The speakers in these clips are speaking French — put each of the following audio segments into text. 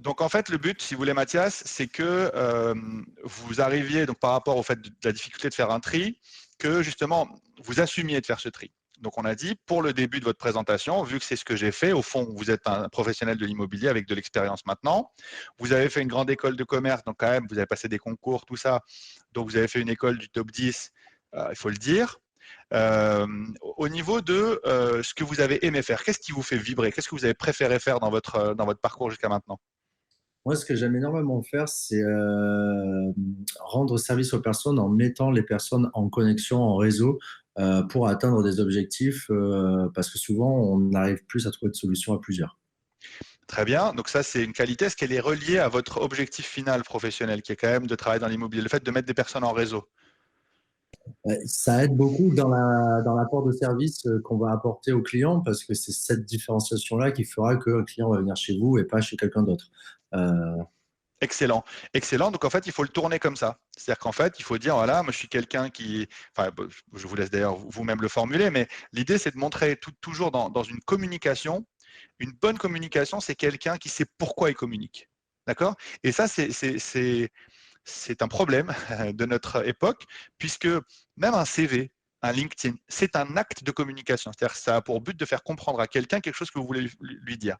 Donc, en fait, le but, si vous voulez, Mathias, c'est que vous arriviez, donc, par rapport au fait de la difficulté de faire un tri, que justement, vous assumiez de faire ce tri. Donc, on a dit, pour le début de votre présentation, vu que c'est ce que j'ai fait, au fond, vous êtes un professionnel de l'immobilier avec de l'expérience maintenant. Vous avez fait une grande école de commerce, donc quand même, vous avez passé des concours, tout ça. Donc, vous avez fait une école du top 10, il faut le dire. Au niveau de ce que vous avez aimé faire, qu'est-ce qui vous fait vibrer? Qu'est-ce que vous avez préféré faire dans votre parcours jusqu'à maintenant? Moi, ce que j'aime énormément faire, c'est rendre service aux personnes en mettant les personnes en connexion, en réseau, pour atteindre des objectifs, parce que souvent, on arrive plus à trouver de solutions à plusieurs. Très bien. Donc ça, c'est une qualité. Est-ce qu'elle est reliée à votre objectif final professionnel, qui est quand même de travailler dans l'immobilier, le fait de mettre des personnes en réseau? Ça aide beaucoup dans l'apport de service qu'on va apporter au client, parce que c'est cette différenciation-là qui fera qu'un client va venir chez vous et pas chez quelqu'un d'autre. Euh, Excellent. Excellent. Donc, en fait, il faut le tourner comme ça. C'est-à-dire qu'en fait, il faut dire, voilà, moi, je suis quelqu'un qui… Enfin, je vous laisse d'ailleurs vous-même le formuler, mais l'idée, c'est de montrer toujours dans une communication. Une bonne communication, c'est quelqu'un qui sait pourquoi il communique. D'accord? Et ça, c'est un problème de notre époque, puisque même un CV, un LinkedIn, c'est un acte de communication. C'est-à-dire que ça a pour but de faire comprendre à quelqu'un quelque chose que vous voulez lui dire.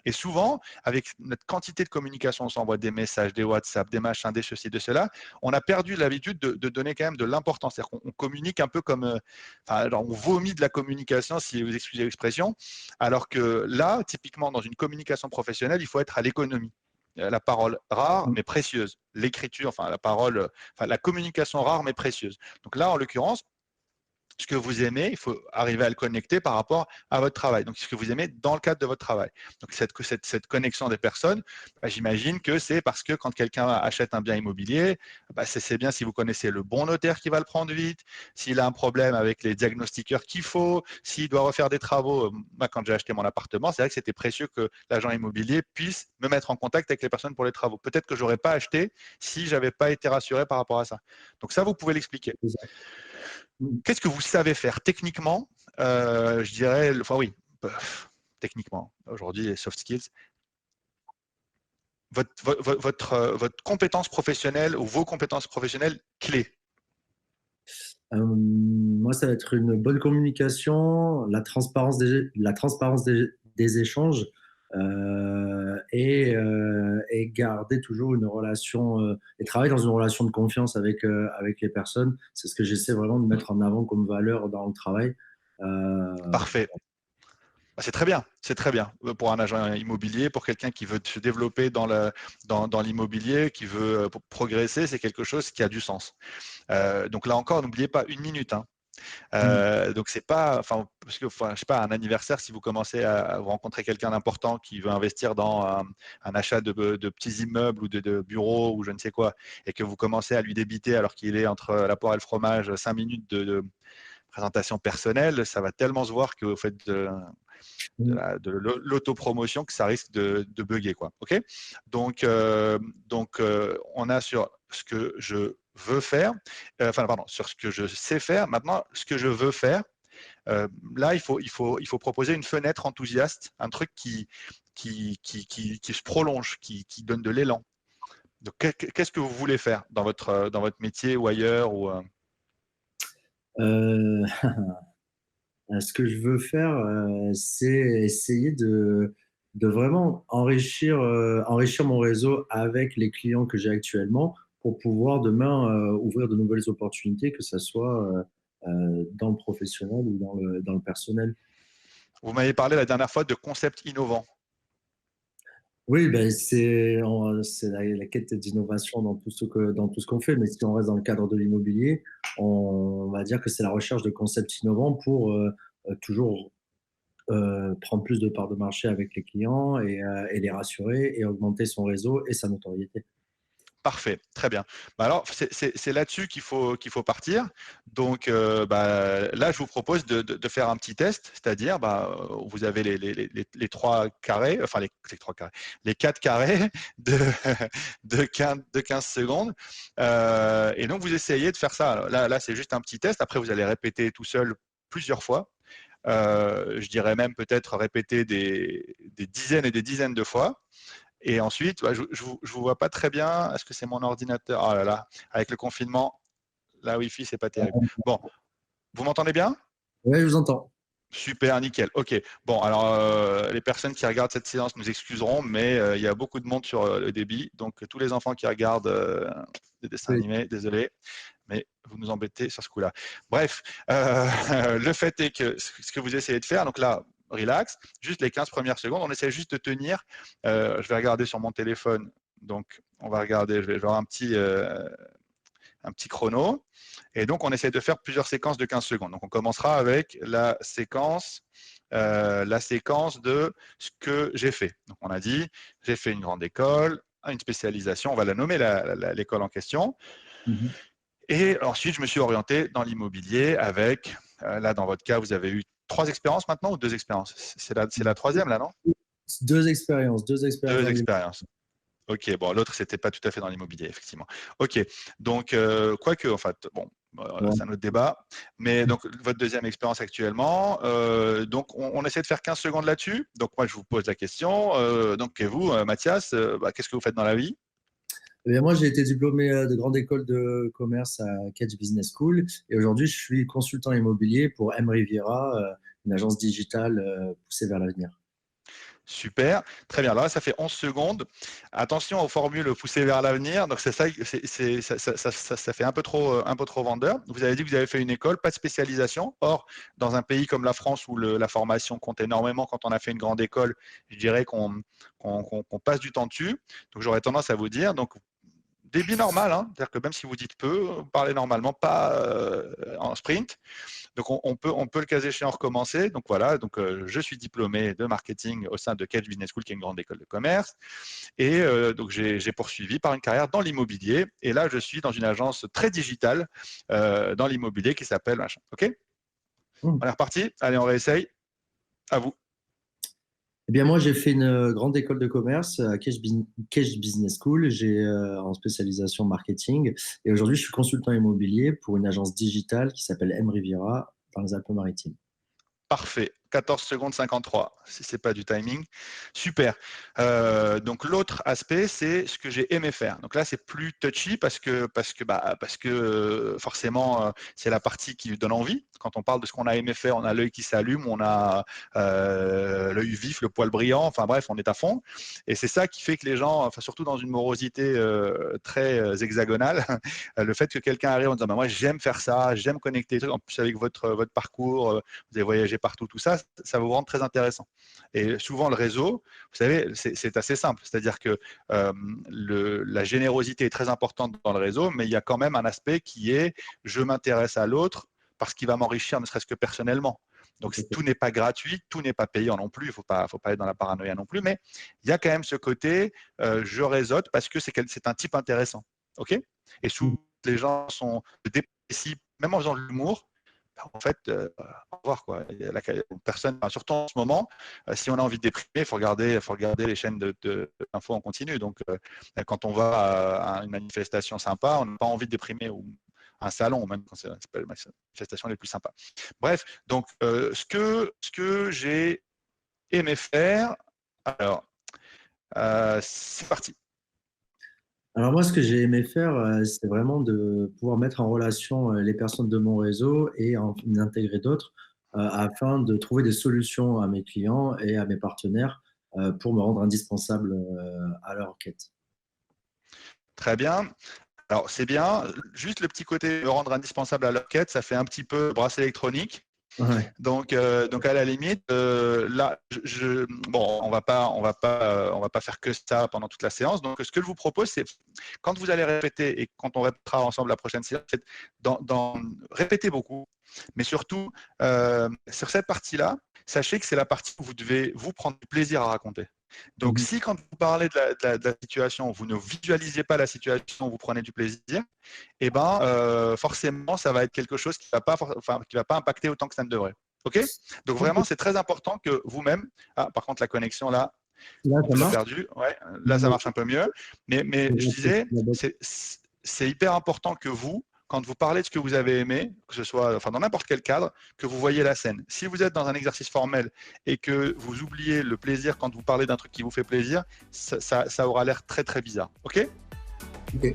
Et souvent, avec notre quantité de communication, on s'envoie des messages, des WhatsApp, des machins, des ceci, de cela, on a perdu l'habitude de donner quand même de l'importance. C'est-à-dire qu'on communique un peu comme… enfin, alors on vomit de la communication, si vous excusez l'expression, alors que là, typiquement, dans une communication professionnelle, il faut être à l'économie. La parole rare mais précieuse, l'écriture, enfin la parole, enfin la communication rare mais précieuse. Donc là, en l'occurrence, ce que vous aimez, il faut arriver à le connecter par rapport à votre travail. Donc, ce que vous aimez dans le cadre de votre travail. Donc, cette connexion des personnes, bah, j'imagine que c'est parce que quand quelqu'un achète un bien immobilier, bah, c'est bien si vous connaissez le bon notaire qui va le prendre vite, s'il a un problème avec les diagnostiqueurs qu'il faut, s'il doit refaire des travaux. Moi, quand j'ai acheté mon appartement, c'est vrai que c'était précieux que l'agent immobilier puisse me mettre en contact avec les personnes pour les travaux. Peut-être que je n'aurais pas acheté si je n'avais pas été rassuré par rapport à ça. Donc, ça, vous pouvez l'expliquer. Qu'est-ce que vous savez faire techniquement? Je dirais, enfin oui, techniquement, aujourd'hui, les soft skills, votre compétence professionnelle ou vos compétences professionnelles clés. Moi, ça va être une bonne communication, la transparence des échanges, et garder toujours une relation, et travailler dans une relation de confiance avec les personnes. C'est ce que j'essaie vraiment de mettre en avant comme valeur dans le travail. Parfait. C'est très bien, c'est très bien pour un agent immobilier, pour quelqu'un qui veut se développer dans l'immobilier, qui veut progresser, c'est quelque chose qui a du sens. Donc là encore, n'oubliez pas une minute. Hein. Donc c'est pas, enfin, parce que, enfin, je sais pas, un anniversaire, si vous commencez à vous rencontrer quelqu'un d'important qui veut investir dans un achat de petits immeubles ou de bureaux ou je ne sais quoi, et que vous commencez à lui débiter alors qu'il est entre la poire et le fromage 5 minutes de présentation personnelle, ça va tellement se voir que vous faites de l'autopromotion que ça risque de bugger, quoi. Ok. Donc, on a sur ce que je veux faire, enfin pardon, sur ce que je sais faire. Maintenant, ce que je veux faire, là, il faut proposer une fenêtre enthousiaste, un truc qui se prolonge, qui donne de l'élan. Donc, qu'est-ce que vous voulez faire dans votre métier ou ailleurs ou, Euh, Ce que je veux faire, c'est essayer de vraiment enrichir mon réseau avec les clients que j'ai actuellement pour pouvoir demain ouvrir de nouvelles opportunités, que ce soit dans le professionnel ou dans le personnel. Vous m'avez parlé la dernière fois de concepts innovants. Oui, ben c'est la quête d'innovation dans tout ce qu'on fait. Mais si on reste dans le cadre de l'immobilier, on va dire que c'est la recherche de concepts innovants pour toujours prendre plus de parts de marché avec les clients et les rassurer et augmenter son réseau et sa notoriété. Parfait, très bien. Bah alors, c'est là-dessus qu'il faut partir. Donc, là, je vous propose de faire un petit test, c'est-à-dire, vous avez les trois carrés, enfin les trois carrés, les quatre carrés de 15 secondes. Et donc, vous essayez de faire ça. Alors là, c'est juste un petit test. Après, vous allez répéter tout seul plusieurs fois. Je dirais même peut-être répéter des dizaines et des dizaines de fois. Et ensuite, je ne vous vois pas très bien. Est-ce que c'est mon ordinateur? Oh là là, avec le confinement, la Wi-Fi, c'est pas terrible. Bon, vous m'entendez bien? Oui, je vous entends. Super, nickel. Ok. Bon, alors les personnes qui regardent cette séance nous excuseront, mais il y a beaucoup de monde sur le débit. Donc tous les enfants qui regardent des dessins Oui. animés, désolé, mais vous nous embêtez sur ce coup-là. Bref, le fait est que ce que vous essayez de faire, donc là, relax, juste les 15 premières secondes, on essaie juste de tenir. Je vais regarder sur mon téléphone. Donc, on va regarder, je vais avoir un petit chrono. Et donc, on essaie de faire plusieurs séquences de 15 secondes. Donc, on commencera avec la séquence de ce que j'ai fait. Donc, on a dit, j'ai fait une grande école, une spécialisation, on va la nommer l'école en question. Mhm. Et ensuite, je me suis orienté dans l'immobilier avec, là, dans votre cas, vous avez eu 3 expériences maintenant ou 2 expériences? C'est la troisième, là, non? Deux expériences dans 2 l'immobilier. expériences. Ok, bon, l'autre, c'était pas tout à fait dans l'immobilier, effectivement. Ok, donc, quoique, en fait, bon, Ouais. c'est un autre débat. Mais donc, votre deuxième expérience actuellement, donc, on essaie de faire 15 secondes là-dessus. Donc, moi, je vous pose la question. Donc, et vous, Mathias, qu'est-ce que vous faites dans la vie? Eh bien, moi, j'ai été diplômé de grande école de commerce à Catch Business School et aujourd'hui, je suis consultant immobilier pour M. Riviera, une agence digitale poussée vers l'avenir. Super, très bien. Alors là, ça fait 11 secondes. Attention aux formules poussées vers l'avenir. Donc, c'est ça, ça fait un peu trop vendeur. Vous avez dit que vous avez fait une école, pas de spécialisation. Or, dans un pays comme la France où la formation compte énormément, quand on a fait une grande école, je dirais qu'on passe du temps dessus. Donc, j'aurais tendance à vous dire, donc, débit normal, hein, c'est-à-dire que même si vous dites peu, vous parlez normalement, pas en sprint. Donc, on peut le cas échéant recommencer. Donc, voilà, donc, je suis diplômé de marketing au sein de Catch Business School, qui est une grande école de commerce. Et donc, j'ai poursuivi par une carrière dans l'immobilier. Et là, je suis dans une agence très digitale dans l'immobilier qui s'appelle machin. OK? Mmh. On est reparti? Allez, on réessaye. À vous. Eh bien, moi, j'ai fait une grande école de commerce à Cash Business School. J'ai en spécialisation marketing et aujourd'hui, je suis consultant immobilier pour une agence digitale qui s'appelle M. Riviera dans les Alpes-Maritimes. Parfait. 14 secondes 53, si ce n'est pas du timing. Super. Donc, l'autre aspect, c'est ce que j'ai aimé faire. Donc là, c'est plus touchy parce que forcément, c'est la partie qui donne envie. Quand on parle de ce qu'on a aimé faire, on a l'œil qui s'allume, on a l'œil vif, le poil brillant. Enfin bref, on est à fond. Et c'est ça qui fait que les gens, enfin, surtout dans une morosité très hexagonale, le fait que quelqu'un arrive en disant bah, moi, j'aime faire ça, j'aime connecter, en plus avec votre parcours, vous avez voyagé partout, tout ça, ça vous rend très intéressant. Et souvent, le réseau, vous savez, c'est assez simple. C'est-à-dire que la générosité est très importante dans le réseau, mais il y a quand même un aspect qui est je m'intéresse à l'autre parce qu'il va m'enrichir, ne serait-ce que personnellement. Donc, tout n'est pas gratuit, tout n'est pas payant non plus. Il ne faut pas être dans la paranoïa non plus, mais il y a quand même ce côté je réseaute parce que c'est un type intéressant. OK? Et souvent, les gens sont dépressifs, même en faisant de l'humour, en fait, au revoir, quoi. Personne, enfin, surtout en ce moment, si on a envie de déprimer, faut regarder les chaînes d'infos en continu. Donc, quand on va à une manifestation sympa, on n'a pas envie de déprimer, ou un salon, même quand c'est pas les manifestations les plus sympas. Bref, donc, ce que j'ai aimé faire, alors, c'est parti. Alors moi, ce que j'ai aimé faire, c'est vraiment de pouvoir mettre en relation les personnes de mon réseau et en intégrer d'autres afin de trouver des solutions à mes clients et à mes partenaires pour me rendre indispensable à leur quête. Très bien. Alors, c'est bien. Juste le petit côté de rendre indispensable à leur quête, ça fait un petit peu bracelet électronique. Ouais. Donc à la limite, là, bon, on va pas faire que ça pendant toute la séance. Donc, ce que je vous propose, c'est quand vous allez répéter et quand on répétera ensemble la prochaine séance, c'est répéter beaucoup, mais surtout sur cette partie-là, sachez que c'est la partie où vous devez vous prendre du plaisir à raconter. Donc, Mhm. si quand vous parlez de la situation, vous ne visualisez pas la situation, vous prenez du plaisir, eh ben, forcément, ça va être quelque chose qui va pas impacter autant que ça ne devrait. OK? Donc vraiment, c'est très important que vous-même. Ah, par contre, la connexion là, Là, on ça vous a marche? perdu. Ouais, là, ça marche un peu mieux. Mais je disais, c'est hyper important que vous quand vous parlez de ce que vous avez aimé, que ce soit enfin, dans n'importe quel cadre, que vous voyez la scène. Si vous êtes dans un exercice formel et que vous oubliez le plaisir quand vous parlez d'un truc qui vous fait plaisir, ça aura l'air très très bizarre. OK ? Ok.